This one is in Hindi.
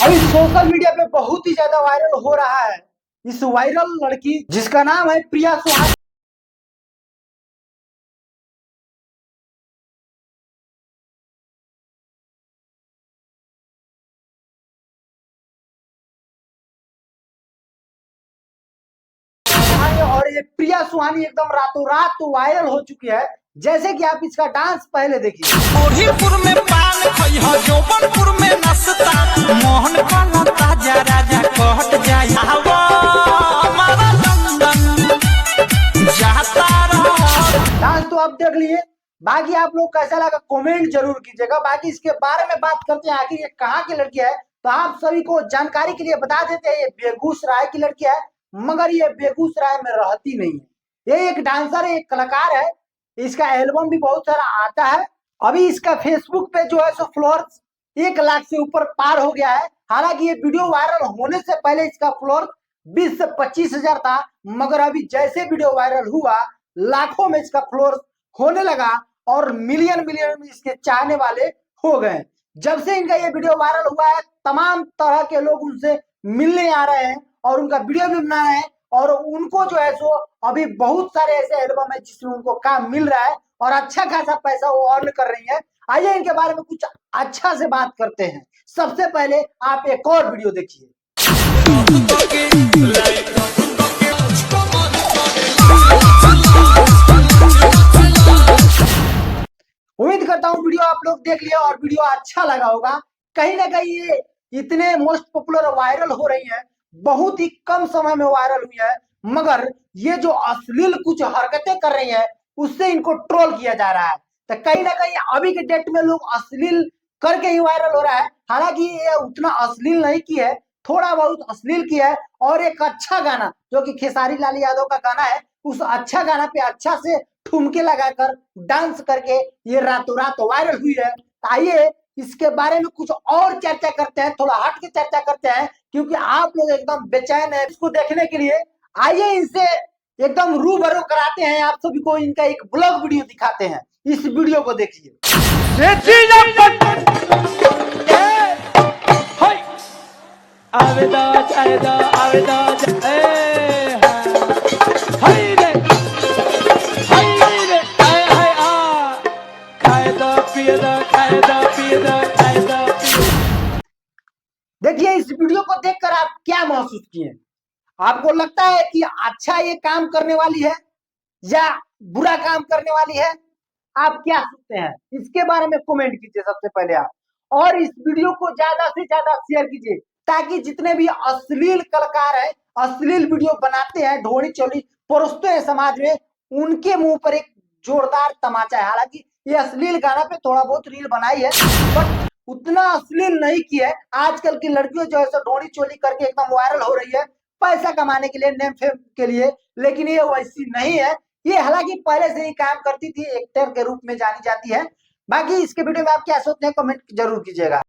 अभी सोशल मीडिया पे बहुत ही ज्यादा वायरल हो रहा है इस वायरल लड़की जिसका नाम है प्रिया सुहानी। और ये प्रिया सुहानी एकदम रातों रात वायरल हो चुकी है। जैसे कि आप इसका डांस पहले देखिए। ओढ़ीपुर में पान खइहा, जौबनपुर में नाश्ता, मोहन काला ताजा राजा कहत जाई हवा हमारा लंदन जाता रहा। डांस तो आप देख लिए, बाकी आप लोग कैसा लगा कमेंट जरूर कीजिएगा। बाकी इसके बारे में बात करते हैं, आखिर ये कहाँ की लड़की है। तो आप सभी को जानकारी के लिए बता देते हैं, ये बेगूसराय की लड़की है, मगर ये बेगूसराय में रहती नहीं है। ये एक डांसर है, एक कलाकार है। इसका एल्बम भी बहुत सारा आता है। अभी इसका फेसबुक पे जो है सो फ्लोर्स 1 लाख से ऊपर पार हो गया है। हालांकि ये वीडियो वायरल होने से पहले इसका फ्लोर 20 से 25 हजार था, मगर अभी जैसे वीडियो वायरल हुआ लाखों में इसका फ्लोर होने लगा और मिलियन मिलियन में इसके चाहने वाले हो गए। जब से इनका ये वीडियो वायरल हुआ है, तमाम तरह के लोग उनसे मिलने आ रहे हैं और उनका वीडियो भी बना रहे हैं। और उनको जो है सो अभी बहुत सारे ऐसे एल्बम है जिसमें उनको काम मिल रहा है और अच्छा खासा पैसा वो अर्न कर रही है। आइए इनके बारे में कुछ अच्छा से बात करते हैं। सबसे पहले आप एक और वीडियो देखिए। उम्मीद करता हूँ वीडियो आप लोग देख लिया और वीडियो अच्छा लगा होगा। कहीं ना कहीं ये इतने मोस्ट पॉपुलर वायरल हो रही है, बहुत ही कम समय में वायरल हुई है, मगर ये जो अश्लील कुछ हरकतें कर रही है उससे इनको ट्रोल किया जा रहा है। तो कहीं ना कहीं अभी के डेट में लोग अश्लील करके ही वायरल हो रहा है। हालांकि ये उतना अश्लील नहीं की है, थोड़ा बहुत अश्लील किया है। और एक अच्छा गाना जो कि खेसारी लाल यादव का गाना है, उस अच्छा गाना पे अच्छा से ठुमके लगाकर डांस करके ये रातों रात वायरल हुई है। आइए इसके बारे में कुछ और चर्चा करते हैं, थोड़ा हट के चर्चा करते हैं, क्योंकि आप लोग एकदम बेचैन है इसको देखने के लिए। आइए इनसे एकदम रूबरू कराते हैं आप सभी को, इनका एक ब्लॉग वीडियो दिखाते हैं। इस वीडियो को देखिए। आवेदा आवेदा आवेदा हाय रे हाय रे हाय हाय आ खाएदा पिएदा खाएदा पिएदा खाएदा। देखिए इस वीडियो को देखकर आप क्या महसूस किए? आपको लगता है कि अच्छा ये काम करने वाली है या बुरा काम करने वाली है? आप क्या सोचते हैं इसके बारे में कमेंट कीजिए सबसे पहले आप। और इस वीडियो को ज्यादा से ज्यादा शेयर कीजिए, ताकि जितने भी अश्लील कलाकार हैं, अश्लील वीडियो बनाते हैं, ढोड़ी चोली परोसते हैं समाज में, उनके मुंह पर एक जोरदार तमाचा है। हालांकि ये अश्लील गाना पे थोड़ा बहुत रील बनाई है, बट उतना अश्लील नहीं किया है। आजकल की लड़कियों जो है सो ढोड़ी चोली करके एकदम वायरल हो रही है, पैसा कमाने के लिए, नेम फेम के लिए। लेकिन ये वैसी नहीं है। ये हालांकि पहले से ही काम करती थी, एक्टर के रूप में जानी जाती है। बाकी इसके वीडियो में आप क्या सोचते हैं कमेंट जरूर कीजिएगा।